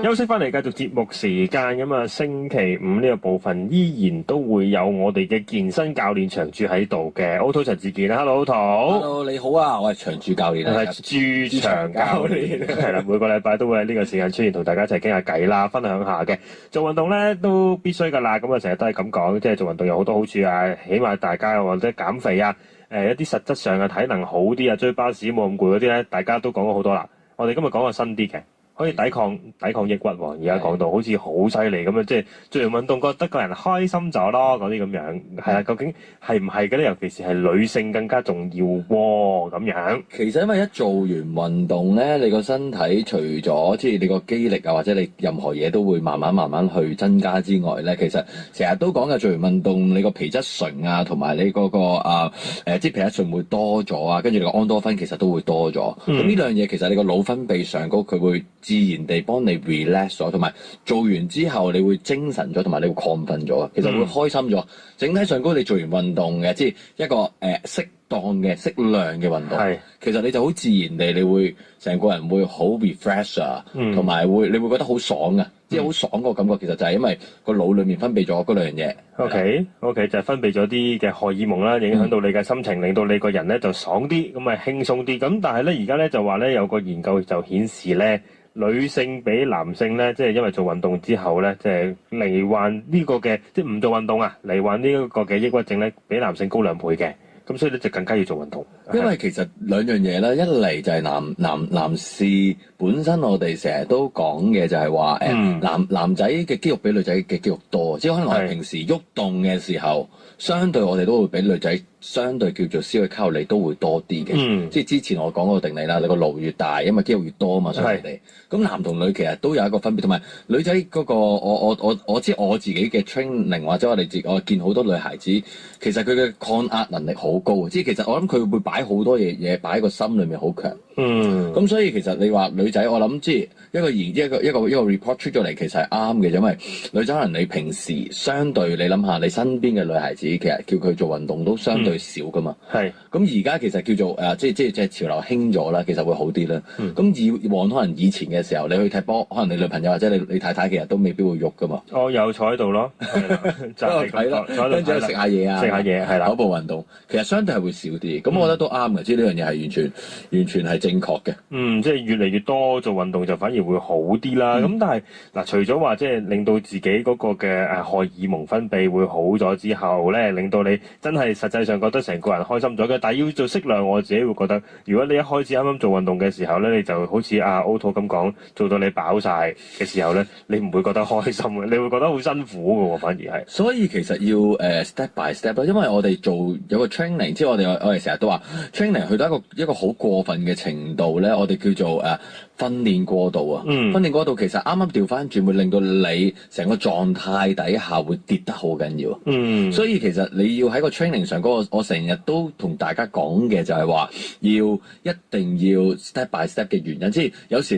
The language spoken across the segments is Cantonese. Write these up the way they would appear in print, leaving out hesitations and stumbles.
休息翻嚟繼續節目時間咁啊，星期五呢個部分依然都會有我哋嘅健身教練長駐喺度嘅，Otto陳志健啦 ，Hello Otto。Hello，你好啊，我係長駐教練啊，係駐場教練，係啦，每個禮拜都會喺呢個時間出現，同大家一齊傾下偈啦，分享下嘅。做運動咧都必須噶啦，咁啊成日都係咁講，即係做運動有好多好處啊，起碼大家或者減肥啊，一啲實質上嘅體能好啲啊，追巴士冇咁攰嗰啲咧，大家都講咗好多啦。我哋今日講個新啲嘅。可以抵抗抑鬱喎，而家講到好似好犀利咁樣，即係做完運動覺得個人開心咗咯，嗰啲咁樣係啦。究竟係唔係嘅咧？尤其是係女性更加重要喎，咁樣。其實因為一做完運動咧，你個身體除咗即係你個肌力啊，或者你任何嘢都會慢慢去增加之外咧，其實成日都講嘅做完運動，你個皮質醇啊，同埋你嗰個即係皮質醇會多咗啊，跟住你個胺多酚其實都會多咗。咁呢兩樣嘢其實你個腦分泌上高佢會自然地幫你 relax 咗，同埋做完之後你會精神咗，同埋你會亢奮咗，其實會開心咗。整體上高你做完運動嘅，即係一個適當嘅適量嘅運動，其實你就好自然地，你會成個人會好 refresh 啊，同埋你會覺得好爽啊，即係好爽個感覺。其實就係因為個腦裡面分泌咗嗰兩樣嘢。OK，就係分泌咗啲嘅荷爾蒙啦，影響到你嘅心情，令到你個人咧就爽啲，咁咪輕鬆啲。咁但係咧而家咧就話咧有個研究就顯示咧。女性比男性咧，即係因為做運動之後咧，即係罹患呢個嘅，即係唔做運動啊，罹患呢一個嘅抑鬱症咧，比男性高2倍嘅。咁所以咧就更加要做運動。因為其實兩樣嘢咧，一嚟就係男士本身，我哋成日都講嘅就係話男仔嘅肌肉比女仔嘅肌肉多，即係可能我哋平時喐動嘅時候，相對我哋都會比女仔相對叫做消耗卡路里都會多啲嘅。即係之前我講嗰個定理啦，你個顱越大，因為肌肉越多啊嘛，相對地。咁男同女其實都有一個分別，同埋女仔嗰個我知我自己嘅 training 或者我見好多女孩子，其實佢嘅抗壓能力好高，即係其實我諗佢會擺好多嘢擺喺個心裏面好強。咁所以其實你話女仔，我諗即係一個 report 出咗嚟，其實係啱嘅，因為女仔可能你平時相對你諗下，你身邊嘅女孩子其實叫佢做運動都相對少噶嘛。咁而家其實叫做即係潮流興咗啦，其實會好啲啦。咁以往可能以前嘅時候，你去踢波，可能你女朋友或者你太太其實都未必會喐噶嘛。有坐喺度咯，就係睇咯，跟住食下嘢啊，食下嘢係啦，跑步運動其實相對係會少啲。咁我覺得都啱嘅，即係呢樣嘢係完全係正確嘅。即係越嚟越多做運動就反而會好啲啦。咁但係嗱，除咗話即係令到自己嗰個嘅荷爾蒙分泌會好咗之後咧，令到你真係實際上覺得成個人開心咗嘅。但係要做適量，我自己會覺得，如果你一開始啱啱做運動嘅時候咧，你就好似阿 Otto 咁講，做到你飽晒嘅時候咧，你唔會覺得開心嘅，你會覺得好辛苦嘅喎，反而係。所以其實要step by step 咯，因為我哋做有個 training，即係我哋成日都話 training 去到一個好過分嘅程度咧，我哋叫做訓練過度啊。訓練過度其實啱啱調翻轉，會令到你成個狀態底下會跌得好緊要。所以其實你要喺個 training 上嗰個，我成日都同大家講嘅就係話，一定要 step by step 嘅原因，即係有時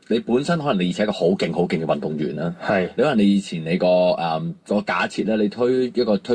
你本身可能你以前係一個好勁嘅運動員啦，你可能你以前你個假設咧，你推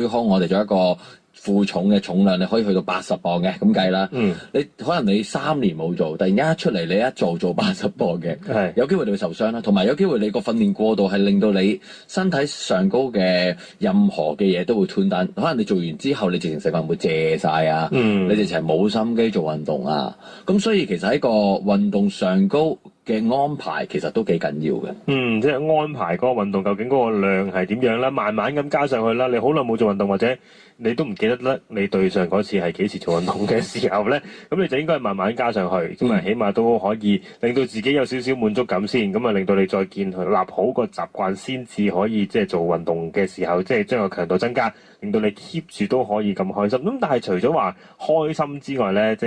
胸，我哋做一個負重嘅重量，你可以去到80磅嘅咁計啦。你可能你3年冇做，突然間一出嚟你一做80磅嘅，有機會你會受傷啦。同埋有機會你個訓練過度係令到你身體上高嘅任何嘅嘢都會斷彈。可能你做完之後，你直情成個人會謝晒啊，你直情係冇心機做運動啊。咁所以其實喺個運動上高嘅安排其實都幾緊要嘅。即係安排嗰個運動究竟嗰個量係點樣啦，慢慢咁加上去啦。你好耐冇做運動或者你都唔記得啦，你對上嗰次係幾時做運動嘅時候咧，咁你就應該係慢慢加上去，咁啊起碼都可以令到自己有少少滿足感先，咁啊令到你再建立好個習慣先至可以即係做運動嘅時候，即係將個強度增加，令到你 keep 住都可以咁開心。咁但係除咗話開心之外咧，即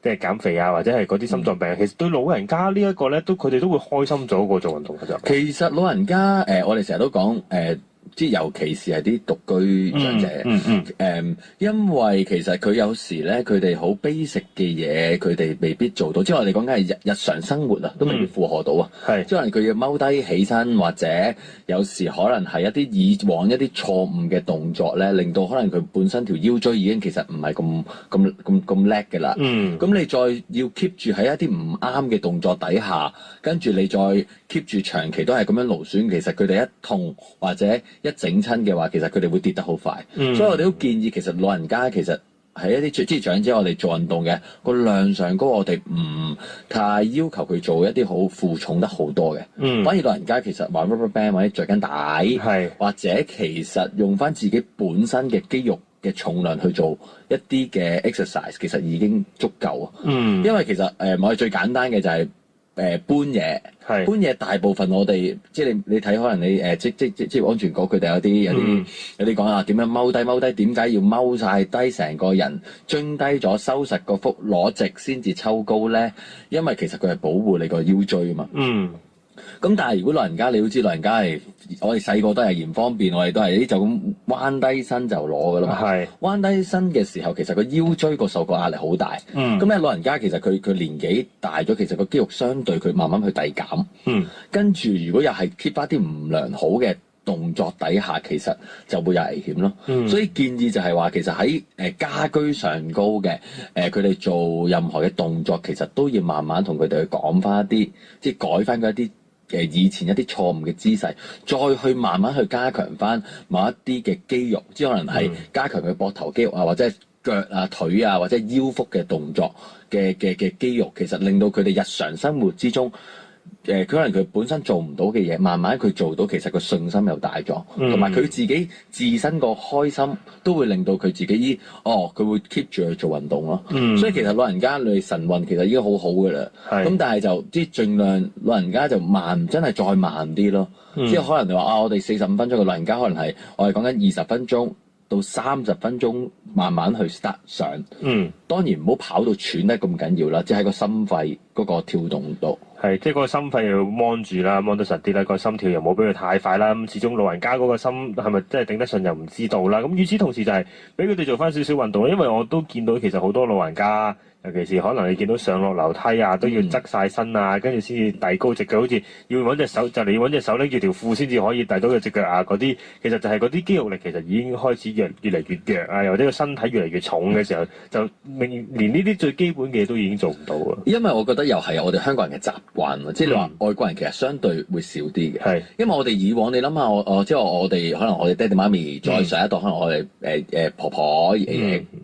係減肥啊，或者係嗰啲心臟病，其實對老人家呢一個咧，佢哋都會開心咗過做運動嘅啫。其實老人家我哋成日都講即係尤其是係啲獨居長者，因為其實佢有時咧，佢哋好 basic 嘅嘢，佢哋未必做到。即係我哋講緊係日常生活啊，都未必負荷到啊。即係可能佢要踎低起身，或者有時可能係一啲以往一啲錯誤嘅動作咧，令到可能佢本身條腰椎已經其實唔係咁叻嘅啦。咁你再要 keep 住喺一啲唔啱嘅動作底下，跟住你再 keep 住長期都係咁樣勞損，其實佢哋一痛或者一整親嘅話，其實佢哋會跌得好快。所以我哋都建議其實老人家其實係一啲即係長者，我哋做運動嘅個量上高，我哋唔太要求佢做一啲好負重得好多嘅。反而老人家其實玩 rubber band 或者着緊帶，或者其實用翻自己本身嘅肌肉嘅重量去做一啲嘅 exercise， 其實已經足夠啊。因為其實我哋最簡單嘅就係搬嘢，搬嘢大部分我哋即係你睇可能你即係安全局佢哋有啲講啊，點樣踎低，點解要踎晒低成個人，蹲低咗收實個腹攞直先至抽高咧？因為其實佢係保護你個腰椎啊嘛。咁但係如果老人家，你都知老人家係我哋細個都係嫌方便，我哋都係就咁彎低身就攞噶啦嘛。彎低身嘅時候，其實個腰椎個受個壓力好大。咁咧老人家其實佢年紀大咗，其實個肌肉相對佢慢慢去遞減。跟住如果又係 keep 翻啲唔良好嘅動作底下，其實就會有危險咯。所以建議就係話，其實喺家居上高嘅佢哋做任何嘅動作，其實都要慢慢同佢哋去講翻一啲，即係改翻佢一啲以前一啲錯誤嘅姿勢，再去慢慢去加強翻某一啲嘅肌肉，即係可能係加強佢膊頭肌肉啊，或者腳啊、腿啊，或者腰腹嘅動作嘅肌肉，其實令到佢哋日常生活之中。佢可能佢本身做唔到嘅嘢，慢慢佢做到，其實個信心又大咗，同埋佢自己自身個開心都會令到佢自己佢會 keep 住去做運動咯。所以其實老人家你晨運其實已經好好㗎啦。咁但係就即係盡量老人家就慢，真係再慢啲咯。即係可能你話我哋45分鐘嘅老人家，可能係我哋講緊20分鐘到30分鐘慢慢去 start 上。當然唔好跑到喘得咁緊要啦，即係喺個心肺嗰個跳動度。即係嗰個心肺要掹住啦，掹得實啲啦，個心跳又冇俾佢太快啦。咁始終老人家嗰個心係咪真係頂得順又唔知道啦。咁與此同時就係俾佢哋做翻少少運動，因為我都見到其實好多老人家，尤其是可能你見到上落樓梯啊，都要側晒身啊，跟住先至遞高隻腳，好似要揾隻手就你要揾隻手拎住條褲先至可以遞到佢隻腳啊嗰啲。其實就係嗰啲肌肉力其實已經開始越嚟越弱啊，又或者個身體越嚟越重嘅時候，就連呢啲最基本嘅嘢都已經做唔到啊。因為我覺得又係我哋香港人嘅習慣喎，即係你話外國人其實相對會少啲嘅。因為我哋以往你諗下即係我哋可能我哋爹哋媽咪再上一代，可能我哋婆婆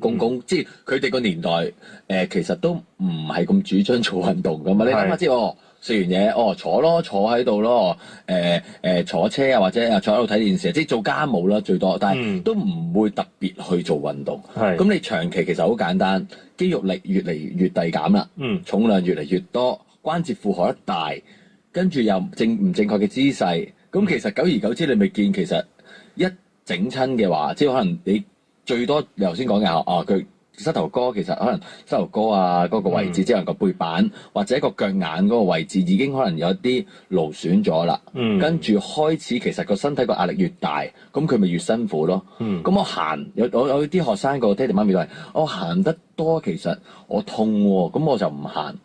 公公，即係佢哋個年代其實都唔係咁主張做運動噶嘛。你諗下即係食完嘢坐喺度咯，坐車啊或者坐喺度睇電視，即係做家務啦最多，但係都唔會特別去做運動。咁你長期其實好簡單，肌肉力越嚟越遞減啦，重量越嚟越多，關節負荷得大，跟住又唔正確嘅姿勢，咁其實久而久之你咪見其實一整親嘅話，即係可能你最多你頭先講嘅佢膝頭哥其實可能膝頭哥啊嗰個位置，即係個背板或者個腳眼嗰個位置已經可能有啲勞損咗啦。跟住開始其實個身體個壓力越大，咁佢咪越辛苦咯。咁我行有啲學生個爹哋媽咪都係我行得多，其實我痛喎，咁我就唔行。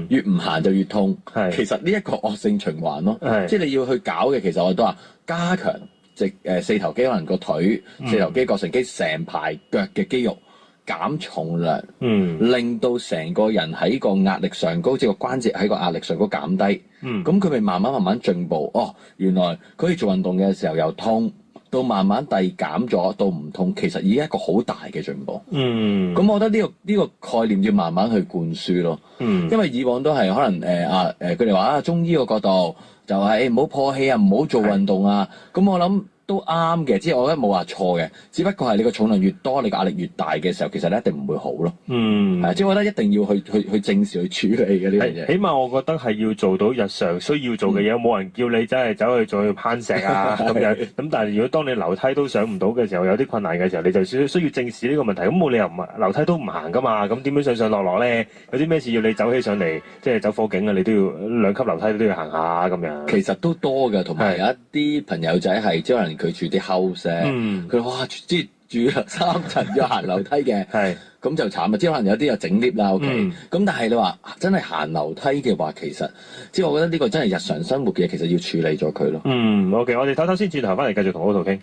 越唔行就越痛。其實呢一個惡性循環咯。即係你要去搞嘅，其實我都話加強四頭肌，可能個腿、四頭肌、膕繩肌成排腳嘅肌肉。減重量，令到成個人喺個壓力上高，即係個關節喺個壓力上高減低。咁佢咪慢慢進步。原來佢可以做運動嘅時候由痛到慢慢遞減咗到唔痛，其實已經一個好大嘅進步。咁我覺得呢個概念要慢慢去灌輸咯。因為以往都係可能佢哋話中醫個角度就係唔好破氣啊，唔好做運動啊。咁我諗。都啱嘅，即係我覺得冇話錯嘅，只不過係你個重量越多，你個壓力越大嘅時候，其實你一定唔會好咯。即係我覺得一定要去正視去處理嘅呢樣嘢。起碼我覺得係要做到日常需要做嘅嘢，冇人叫你真係走去做去攀石啊咁樣。咁但係如果當你樓梯都上唔到嘅時候，有啲困難嘅時候，你就需要正視呢個問題。咁冇理由樓梯都唔行噶嘛，咁點樣上落咧？有啲咩事要你走起上嚟，即係走火警啊？你都要2級樓梯都要行下咁樣。其實都多㗎，同埋有一啲朋友仔係即係可能能佢住啲 house 佢哇即係住3層要行樓梯嘅，咁就慘啊！即係可能有啲又整 lift 啦，OK，咁但係你話真係行樓梯嘅話，其實即係我覺得呢個真係日常生活嘅嘢，其實要處理咗佢咯。OK， 我哋唞唞先，轉頭翻嚟繼續同好圖傾。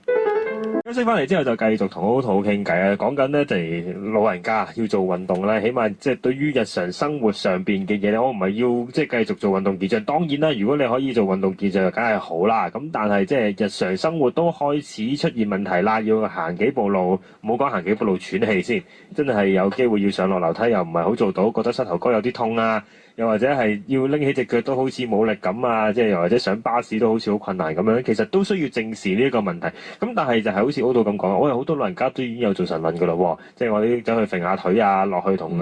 休息翻嚟之後就繼續同好圖傾偈啊！講緊咧就係老人家要做運動咧，起碼即係對於日常生活上邊嘅嘢咧，我唔係要即係繼續做運動健將。當然啦，如果你可以做運動健將，就梗係好啦。咁但係即係日常生活都開始出現問題啦，要行幾步路，唔好講行幾步路喘氣先，真係有機會要上落樓梯又唔係好做到，覺得膝頭哥有啲痛啊！又或者係要拎起隻腳都好似冇力咁啊，即係又或者上巴士都好似好困難咁樣，其實都需要正視呢一個問題。咁但係就係好似好到咁講，我有好多老人家都已經有做晨運噶啦喎，即係我啲走去揈下腿啊，落去同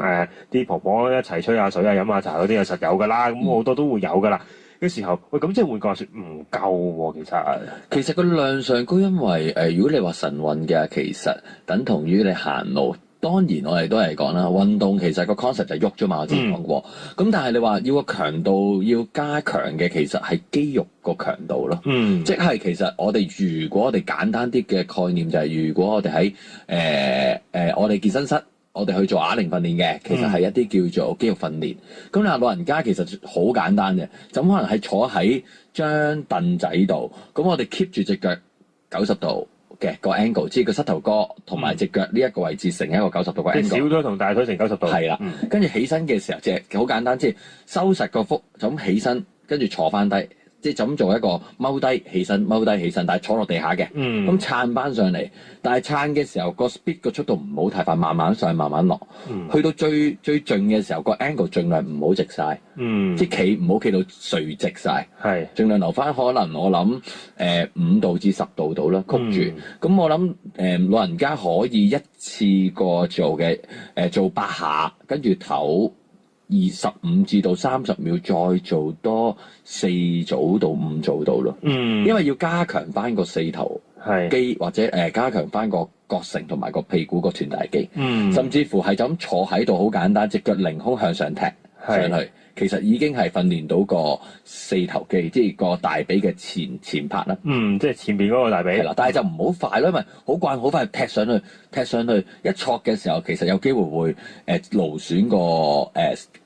啲婆婆一齊吹下水啊、飲下茶嗰啲，就實有噶啦。咁好多都會有噶啦。嘅時候，喂，咁即係換句話說唔夠喎，其實個量上高，因為如果你話晨運嘅，其實等同於你行路。當然我哋都係講啦，運動其實個 concept 就係喐啫嘛，我之前講過。咁但係你話要個強度要加強嘅，其實係肌肉個強度咯。即係其實我哋如果我哋簡單啲嘅概念就係，如果我哋喺我哋健身室，我哋去做啞鈴訓練嘅，其實係一啲叫做肌肉訓練。咁你話老人家其實好簡單嘅，就可能係坐喺張凳仔度，咁我哋 keep 住隻腳90度。嘅個 angle，即係個膝頭哥同埋隻腳呢一個位置成一個90度嘅 angle，小腿同大腿成90度。係啦，跟住起身嘅時候，即係好簡單，即係收實個腹，就咁起身，跟住坐翻低，即係就咁做一個踎低起身，踎低起身，但係坐落地下嘅。咁撐翻上嚟，但係撐嘅時候個 speed 個速度唔好太快，慢慢上，慢慢落。去到最盡嘅時候，個 angle 盡量唔好直晒。即係企唔好企到垂直晒，盡量留翻可能我諗5度至10度到啦，曲住。咁我諗老人家可以一次過做嘅做8下，跟住唞25至到30秒，再做多4組到5組到咯。因為要加強翻個四頭肌或者加強翻個膕繩同埋個屁股個臀大肌，甚至乎係就咁坐喺度好簡單，隻腳凌空向上踢上去。其實已經係訓練到個四頭肌，即係個大髀嘅前拍啦。即係前邊嗰個大髀。係啦，但係就唔好快咯，因為好慣好快踢上去，一挫嘅時候其實有機會會勞損個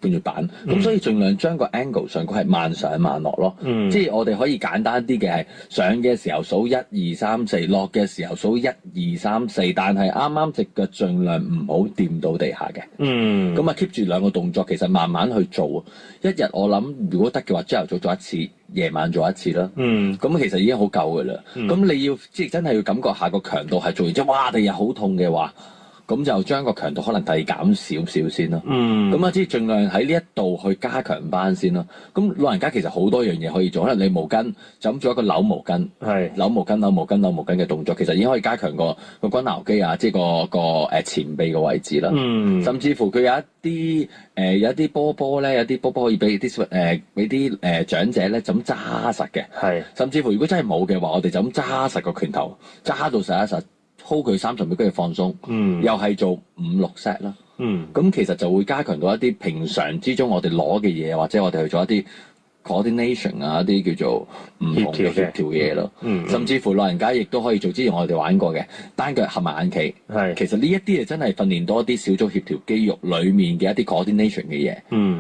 半月板。咁所以盡量將個 angle 上佢係慢上慢落咯。即係我哋可以簡單啲嘅係上嘅時候數1、2、3、4，落嘅時候數1、2、3、4，但係啱啱隻腳盡量唔好掂到地下嘅。咁啊 keep 住兩個動作，其實慢慢去做。一日我諗如果得嘅話，朝頭早做一次，夜晚做一次啦。咁其實已經好夠㗎啦。咁你要即係真係要感覺下個強度係做完之後，哇！第日好痛嘅話，咁就將個強度可能減少少先咯。咁啊，即係盡量喺呢一度去加強翻先咯。咁老人家其實好多樣嘢可以做，可能你毛巾就咁做一個扭毛巾，扭毛巾嘅動作，其實已經可以加強個肱橈肌啊，即係個前臂嘅位置啦。甚至乎佢有一啲波咧，有啲波可以俾啲長者咧就咁揸實嘅。甚至乎如果真係冇嘅話，我哋就咁揸實個拳頭，揸到實一實。hold 佢30秒，跟住放鬆，又係做5-6 set 啦。咁其實就會加強到一啲平常之中我哋攞嘅嘢，或者我哋去做一啲 coordination 啊，一啲叫做唔同嘅協調嘢咯。甚至乎老人家亦都可以做之前我哋玩過嘅單腳合埋眼企。其實呢一啲嘢真係訓練多啲小組協調肌肉裡面嘅一啲 coordination 嘅嘢。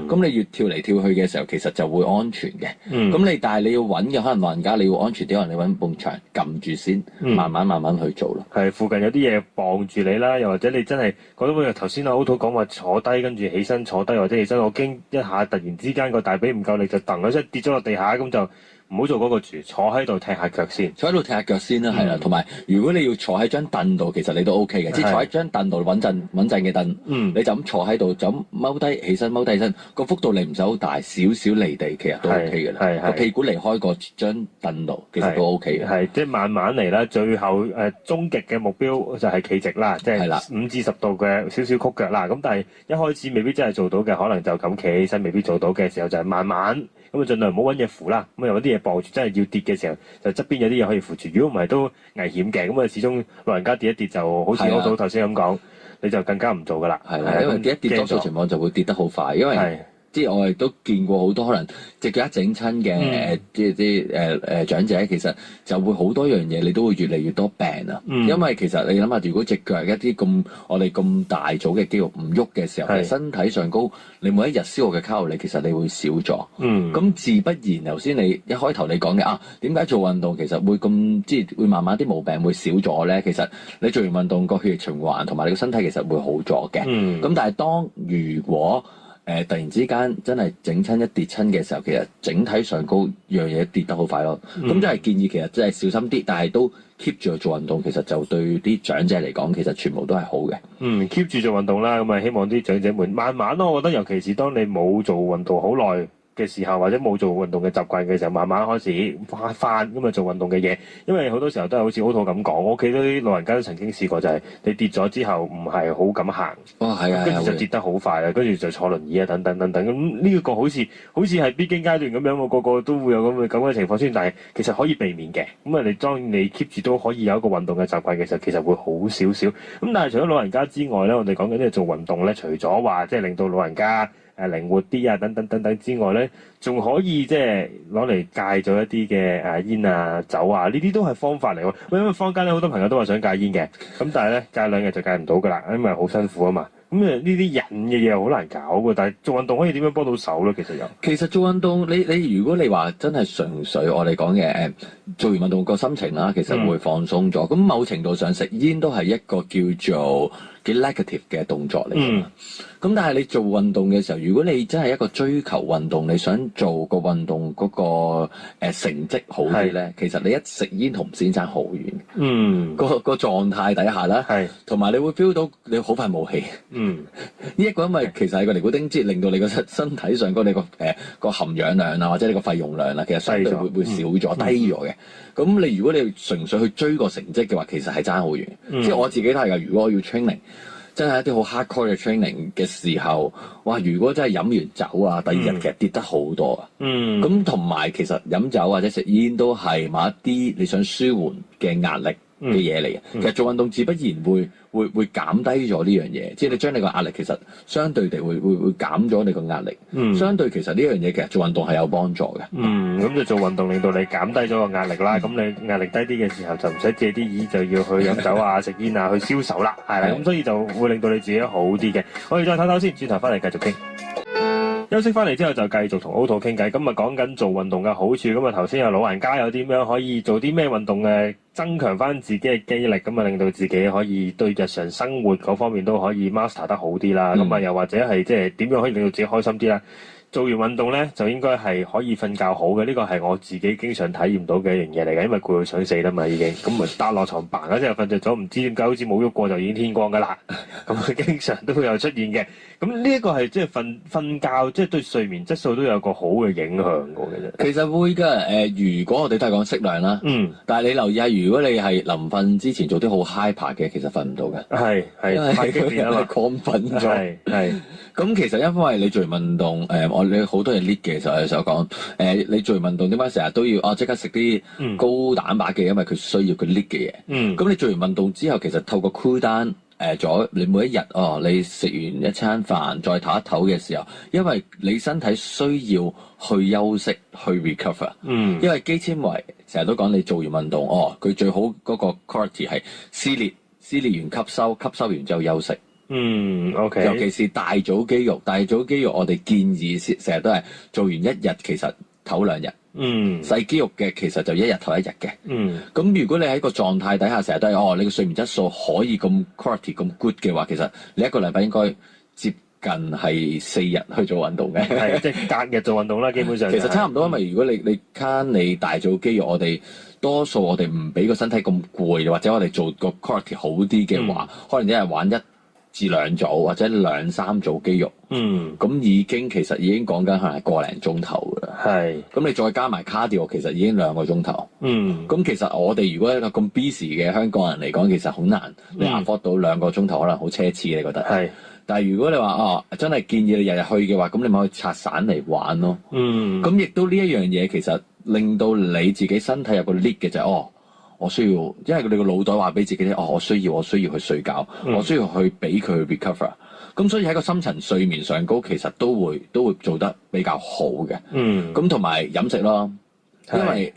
咁你越跳嚟跳去嘅時候，其實就會安全嘅。咁但係你要揾嘅可能老人家你要安全啲，可能你揾埲牆撳住先，慢慢去做咯。附近有啲嘢綁住你啦，又或者你真係覺得好似頭先阿 Otto 講話坐低跟住起身坐低或者起身，我驚一下突然之間個大髀唔夠力就蹬即係跌咗落地下，咁就唔好做嗰個住，坐喺度踢下腳先。坐喺度踢下腳先啦，係啦。同埋如果你要坐喺張凳度，其實你都 OK 嘅，即係坐喺張凳度穩陣嘅凳。你就咁坐喺度，就咁踎低起身，踎低起身，個幅度你唔使好大，少少離地，其實都 OK 嘅啦。個屁股離開個張凳度，其實都 OK 嘅。即係慢慢嚟啦。最後終極嘅目標就係企直啦，即係5至10度嘅少少曲腳啦。咁但係一開始未必真係做到嘅，可能就咁企起身，未必做到嘅時候就係慢慢。咁啊，盡量唔好揾嘢扶啦。咁啊，有啲嘢綁住，真係要跌嘅時候，就側邊有啲嘢可以扶住。如果唔係都危險嘅。咁啊，始終老人家跌一跌就好似我早頭先咁講，你就更加唔做噶啦。因為跌一跌多數情況就會跌得好快，因為即係我亦都見過好多可能隻腳一整親嘅即係啲長者，其實就會好多樣嘢，你都會越嚟越多病啊。因為其實你諗下，如果隻腳係一啲咁我哋咁大組嘅肌肉唔喐嘅時候，其實身體上高你每一日消耗嘅卡路里其實你會少咗。咁自不然頭先你一開頭你講嘅點解做運動其實會咁即係會慢慢啲毛病會少咗咧？其實你做完運動個血液循環同埋你個身體其實會好咗嘅。咁但係當如果突然之間真係整親一跌親嘅時候，其實整體上高樣嘢跌得好快咯。咁即係建議其實真係小心啲，但係都 keep 住去做運動，其實就對啲長者嚟講，其實全部都係好嘅。keep 住做運動啦，咁啊希望啲長者們慢慢咯。我覺得尤其是當你冇做運動好耐嘅時候，或者冇做運動嘅習慣嘅時候，慢慢開始翻咁啊做運動嘅嘢，因為好多時候都係好似 Otto 咁講，我屋企啲老人家都曾經試過，就係你跌咗之後唔係好敢行，係啊，跟住就跌得好快啊，跟住就坐輪椅啊等等等等，咁呢一個好似係必經階段咁樣，個個都會有咁嘅情況出現，但係其實可以避免嘅。咁啊，當你 keep 住都可以有一個運動嘅習慣嘅時候，其實會好少少。咁但係除咗老人家之外咧，我哋講緊即係做運動咧，除咗話即係令到老人家靈活啲啊，等等等等之外咧，仲可以即係攞嚟戒咗一啲嘅煙啊、酒啊，呢啲都係方法嚟喎。因為坊間咧好多朋友都話想戒煙嘅，咁但係咧戒2日就戒唔到噶啦，因為好辛苦啊嘛。咁呢啲癮嘅嘢好難搞嘅，但係做運動可以點樣幫到手咧？其實做運動，你如果你話真係純粹我哋講嘅做完運動個心情啦，其實會放鬆咗。咁某程度上食煙都係一個叫做幾 negative 嘅動作嚟㗎嘛。咁但係你做運動嘅時候，如果你真係一個追求運動，你想做個運動嗰個成績好啲咧，其實你一食煙同唔先爭好遠。個狀態底下啦，同埋你會 feel 到你好快冇氣。呢一個因為其實係個尼古丁節令到你個身體上嗰你個含氧量啊，或者你個肺容量啊，其實相對會少咗、低咗嘅。咁你如果你純粹去追個成績嘅話，其實係爭好遠。即係我自己都係㗎。如果我要 training，真係一啲好 hardcore 嘅 training 嘅時候，哇！如果真係飲完酒啊，第二日其實跌得好多啊。咁同埋其實飲酒或者食煙都係某一啲你想舒緩嘅壓力嘅嘢嚟嘅。其實做運動自不然會減低咗呢樣嘢，即係你將你個壓力其實相對地會減咗你個壓力。相對其實呢樣嘢其實做運動係有幫助嘅。咁就做運動令到你減低咗個壓力啦。咁你壓力低啲嘅時候就唔使借啲意就要去飲酒啊、食煙啊去消愁啦，係啦。咁所以就會令到你自己好啲嘅。我哋再唞唞先，轉頭翻嚟繼續傾。休息翻嚟之後就繼續同 Otto 傾偈，咁啊講緊做運動嘅好處，咁啊頭先有老人家有啲咩可以做啲咩運動增強翻自己嘅肌力，咁啊令到自己可以對日常生活嗰方面都可以 master 得好啲啦，咁啊又或者係即係點樣可以令到自己開心啲啦？做完運動咧，就應該係可以瞓覺好嘅，呢個係我自己經常體驗到嘅一樣嘢嚟嘅，因為攰到想死啦嘛已經，咁啊搭落床嘭嗰陣瞓着咗，唔知點解好似冇喐過就已經天光噶啦，咁經常都會有出現嘅。咁呢一個係即係瞓覺，即係對睡眠質素都有個好嘅影響嘅啫。其實會㗎，如果我哋都係講適量啦，但係你留意下，如果你係臨瞓之前做啲好 hyper 嘅，其實瞓唔到嘅。係太激烈啊嘛，亢奮咗。係。咁其實因為你做完運動，你好多嘢 lift 嘅，就係想講，你做完運動點解成日都要即刻食啲高蛋白嘅，因為佢需要佢 lift 嘅嘢。咁你做完運動之後，其實透過 cool down 咗，你每一日你食完一餐飯再唞一唞嘅時候，因為你身體需要去休息去 recover。因為肌纖維成日都講你做完運動，佢最好嗰個 quality 係撕裂完吸收完之後休息。OK。尤其是大組肌肉，我哋建議成日都係做完一日，其實唞2日。細肌肉嘅其實就一日唞一日嘅。咁如果你喺個狀態底下成日都係你個睡眠質素可以咁 quality 咁 good 嘅話，其實你一個禮拜應該接近係4日去做運動嘅。係即係隔日做運動啦，基本上。其實差唔多，因為如果你大組肌肉，多數我哋唔俾個身體咁攰，或者我哋做個 quality 好啲嘅話，可能一日玩1至2組或者2、3組肌肉，咁已經講緊可能係個零鐘頭㗎啦。係，咁你再加埋 cardio，其實已經2個鐘頭。咁其實我哋如果一個咁 busy 嘅香港人嚟講，其實好難你 afford 到2個鐘頭，可能好奢侈，你覺得？係。但係如果你話真係建議你日日去嘅話，咁你咪可以拆散嚟玩咯。咁亦都呢一樣嘢其實令到你自己身體有個 lift 嘅就係我我需要，因為你個腦袋話俾自己聽，我需要去睡覺，我需要去俾佢去 recover。咁所以喺個深層睡眠上高，其實都會做得比較好嘅。咁同埋飲食咯。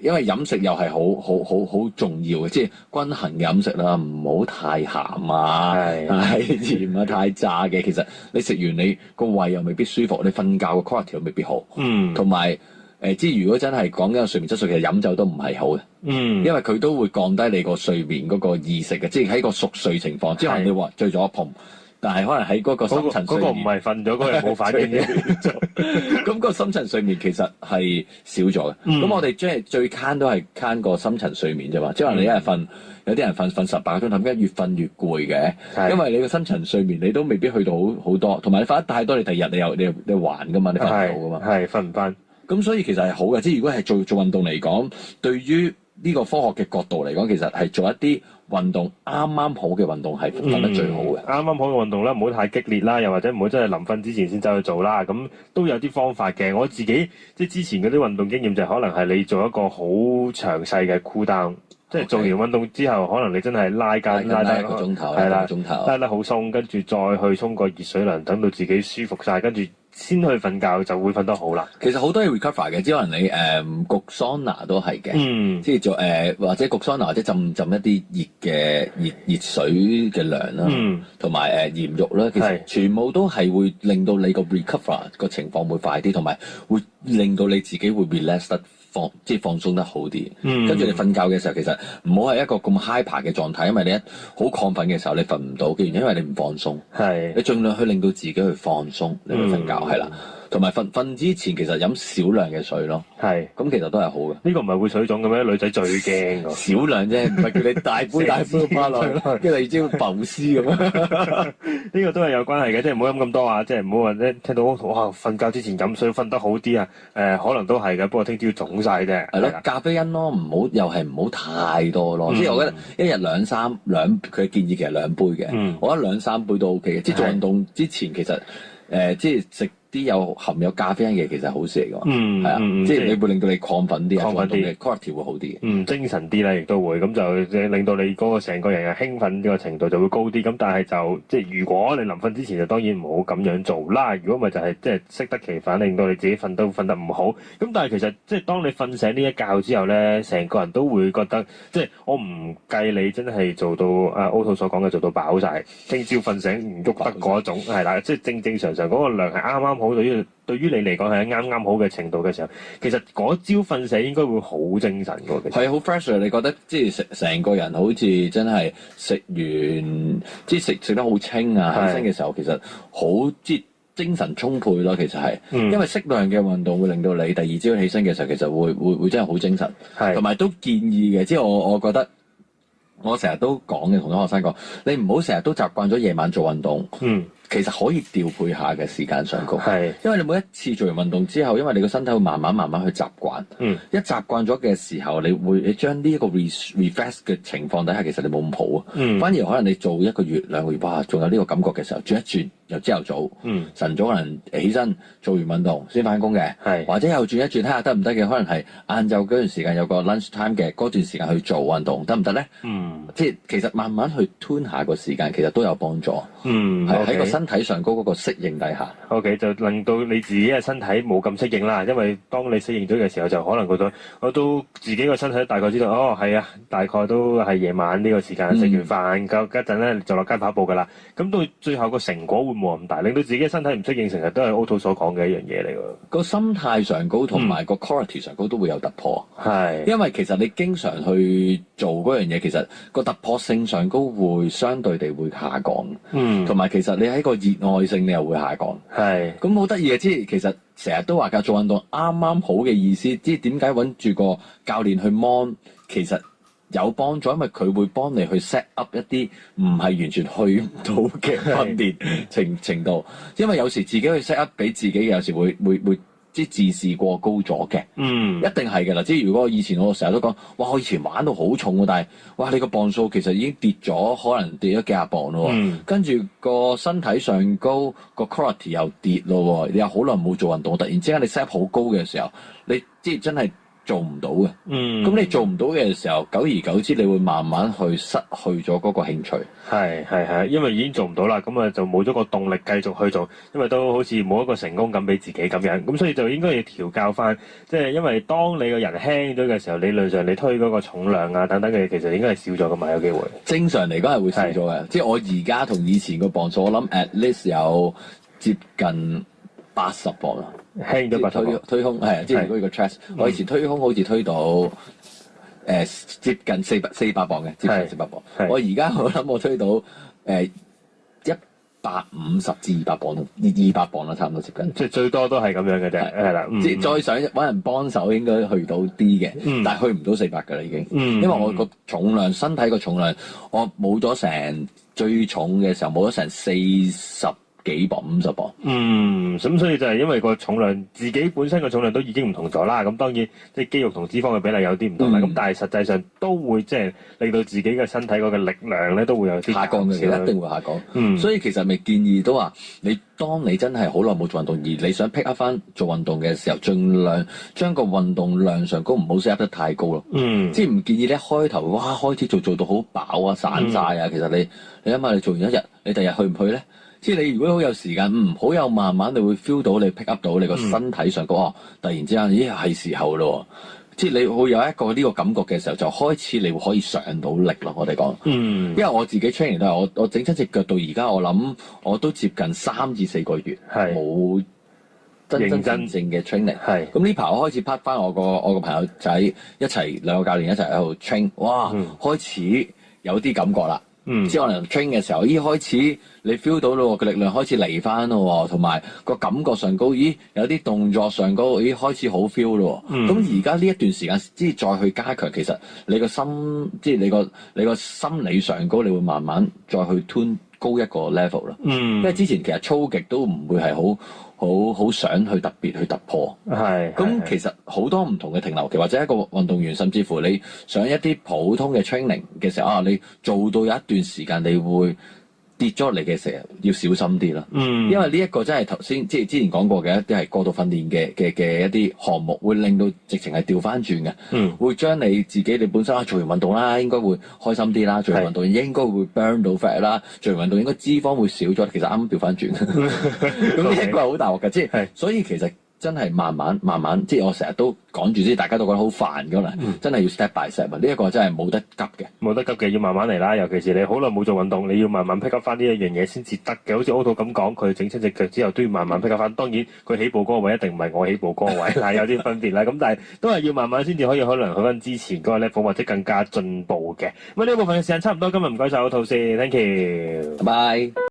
因為飲食又係好重要嘅，即係均衡嘅飲食啦，唔好太鹹啊、太甜啊、太炸嘅。其實你食完你個胃又未必舒服，你瞓覺個 quality 又未必好。同埋即係如果真係講緊個睡眠質素，其實飲酒都唔係好嘅。因為佢都會降低你個睡眠嗰個意識嘅，即係喺個熟睡情況，即係你話醉咗一碰。但係可能喺嗰個深層睡眠，嗰個唔係瞓咗，嗰個係冇反應嘅。咁個深層睡眠其實係少咗嘅。咁我哋即係最慳都係慳個深層睡眠啫嘛。即係話你一日瞓，有啲人瞓18個鐘頭，咁越瞓越攰嘅。因為你個深層睡眠你都未必去到好多，同埋你瞓得太多，你第二日你還噶嘛，你瞓唔到噶嘛。係瞓唔翻。咁所以其實係好嘅，即係如果係做運動嚟講，對於呢個科學嘅角度嚟講，其實係做一啲運動啱啱好嘅運動係瞓得最好嘅。啱啱好嘅運動啦，唔好太激烈啦，又或者唔好真係臨瞓之前先走去做啦。咁都有啲方法嘅。我自己即係之前嗰啲運動經驗就可能係你做一個好詳細嘅 cool down，即係做完運動之後，可能你真係拉得一個鐘頭，係啦，拉拉得好鬆，跟住再去沖個熱水涼，等到自己舒服晒，跟住先去瞓覺就會瞓得好啦。其實好多嘢 recover 嘅，即係可能你焗桑拿都係嘅，即係做或者焗桑拿或者浸一啲熱水嘅涼啦，同埋鹽浴啦，其實全部都係會令到你個 recover 個情況會快啲，同埋會令到你自己會 relax 得即係放鬆得好啲。跟住你瞓覺嘅時候，其實唔好係一個咁 hyper 嘅狀態，因為你一好亢奮嘅時候，你瞓唔到嘅原因，因為你唔放鬆。你盡量去令到自己去放鬆，你去瞓覺係啦。同埋瞓之前其實飲少量嘅水咯，咁其實都係好嘅。呢個唔係會水腫嘅咩？女仔最驚㗎。少量啫，唔係叫你大杯咁落去，跟住你知要浮屍咁樣。呢個都係有關係嘅，即係唔好飲咁多啊！即係唔好話咧聽到哇瞓覺之前飲水瞓得好啲啊！可能都係嘅，不過聽朝腫晒啫。係咯，咖啡因咯，又係唔好太多咯。即係我覺得一日佢建議其實2杯嘅，我覺得2-3杯都 OK 嘅。即係做運動之前其實即係食啲含有咖啡因嘅其實係好事嚟㗎，係啊，即係你會令到你亢奮啲，運動嘅 quality 會好啲嘅，精神啲啦，亦都會咁就令到你嗰個成個人嘅興奮呢個程度就會高啲。咁但係就即係如果你臨瞓之前就當然唔好咁樣做啦。如果唔係就係即係適得其反，令到你自己瞓得唔好。咁但係其實即係當你瞓醒呢一覺之後咧，成個人都會覺得即係我唔計你真係做到Otto 所講嘅做到飽晒，聽朝瞓醒唔喐得嗰種係啦，即係正常嗰個量係啱啱好。對於你嚟講係啱啱好嘅程度嘅時候，其實嗰朝瞓醒應該會好精神㗎。係好 fresh 你覺得即係成個人好似真係食完，即係食得好清啊！起身嘅時候其實好即係精神充沛咯。其實係，因為適量嘅運動會令到你第二朝起身嘅時候其實會真係好精神。同埋都建議嘅，即係我覺得我成日都講嘅，同啲學生講，你唔好成日都習慣咗夜晚做運動。其實可以調配下嘅時間上高，因為你每一次做完運動之後，因為你個身體會慢慢去習慣，一習慣咗嘅時候，你將呢一個 refresh 嘅情況底下，其實你冇咁好啊，反而可能你做1個月2個月，哇，仲有呢個感覺嘅時候，轉一轉，由朝頭早，晨早可能起身做完運動先翻工嘅，或者又轉一轉睇下得唔得嘅，可能係晏晝嗰段時間有個 lunch time 嘅嗰段時間去做運動得唔得咧？即係其實慢慢去 tune 下個時間，其實都有幫助。喺個身體上嗰個適應底下，OK 就令到你自己嘅身體冇咁適應啦。因為當你適應咗嘅時候，就可能覺得我都自己個身體大概知道，係啊，大概都係夜晚呢個時間食完飯夠一陣咧就落街跑步噶啦。咁到最後個成果會冇咁大，令到自己嘅身體唔適應，成日都係 Otto 所講嘅一樣嘢嚟㗎。個心態上高同埋個 quality 上高都會有突破，因為其實你經常去做嗰樣嘢，其實個突破性上高會相對地會下降，同埋其實你喺個熱愛性你又會下降，咁好得意嘅。即係其實成日都話㗎，做運動啱啱好嘅意思，即係點解揾住個教練去 mon， 其實有幫助，因為佢會幫你去 set up 一啲唔係完全去唔到嘅訓練程度，因為有時自己去 set up 俾自己，有時會即係自視過高咗嘅，一定係㗎啦。即係如果以前我成日都講，哇！我以前玩到好重喎，但係哇，你個磅數其實已經跌咗，可能跌咗幾廿磅咯。跟住個身體上高個 quality 又跌咯，你又好耐冇做運動，突然之間你 set 好高嘅時候，你即係真係做唔到嘅。咁你做唔到嘅時候，久而久之，你會慢慢去失去咗嗰個興趣。係，因為已經做唔到啦，咁啊就冇咗個動力繼續去做，因為都好似冇一個成功感俾自己咁樣，咁所以就應該要調教翻，即係因為當你個人輕咗嘅時候，理論上你推嗰個重量啊等等嘅嘢，其實應該係少咗噶嘛，有機會。正常嚟講係會少咗嘅，即係我而家同以前個磅數，我諗 at least 有接近80磅啦，輕咗80磅。推胸係，即係如果個 chest，我以前推胸好似推到接近400磅嘅，接近400磅。我而家我諗我推到150至200磅咯，200磅啦，差唔多接近。即係最多都係咁樣嘅啫，係啦。即係再想揾人幫手，應該去到啲嘅，但係去唔到400㗎啦已經。因為我個重量，身體個重量，我冇咗成最重嘅時候冇咗成40幾磅50磅。咁所以就係因為個重量自己本身個重量都已經唔同咗啦。咁當然即係肌肉同脂肪嘅比例有啲唔同啦。咁但係實際上都會即係令到自己嘅身體嗰個力量咧都會有啲下降嘅，其實一定會下降。所以其實咪建議都話，當你真係好耐冇做運動，而你想 pick up 翻做運動嘅時候，盡量將個運動量上高唔好 set 得太高咯。即係唔建議你一開頭開始做到好飽啊、散晒啊。其實你諗下，你做完一日，你第日去唔去咧？即係你如果好有時間，好有慢慢，你會 feel 到你 pick up 到你個身體上高，突然之間，咦係時候咯！即係你會有一個呢個感覺嘅時候，就開始你會可以上到力咯。我哋講，因為我自己 training 都係我整親隻腳到而家，我諗我都接近3至4個月冇真正嘅 training。咁呢排我開始拍翻我個朋友仔一齊兩個教練一齊喺度 train，哇！開始有啲感覺啦。即係可能 train 嘅時候，開始你 feel 到咯，個力量開始嚟翻咯，同埋個感覺上高，有啲動作上高，開始好 feel 咯。咁而家呢一段時間，即係再去加強，其實你個心，即係你個心理上高，你會慢慢再去 tune高一個 level 啦。因為之前其實操極都唔會係好想去特別去突破。咁其實好多唔同嘅停留期，或者一個運動員，甚至乎你上一啲普通嘅 training 嘅時候，你做到有一段時間，你會跌咗落嚟嘅時候，要小心啲啦。因為呢一個真係頭先即係之前講過嘅一啲係過度訓練嘅一啲項目，會令到直情係調翻轉嘅。會將你自己你本身做完運動啦，應該會開心啲啦；做完運動應該會 burn 到 fat 啦；做完運動應該脂肪會少咗。其實啱啱調翻轉，咁呢一個係好大鑊嘅。即係所以其實真係慢慢，即係我成日都講住，即係大家都覺得好煩㗎啦。真係要 step by step 啊！呢一個真係冇得急嘅，冇得急嘅，要慢慢嚟啦。尤其是你好耐冇做運動，你要慢慢 pick up 翻呢一樣嘢先至得嘅。好似 Otto 咁講，佢整親隻腳之後都要慢慢 pick up 翻。當然佢起步嗰個位一定唔係我起步嗰個位啦，有啲分別啦。咁但係都係要慢慢先至可以去翻之前嗰個 level 或者更加進步嘅。咁呢部分嘅時間差唔多，今日唔該晒Otto先 ，thank you，拜拜。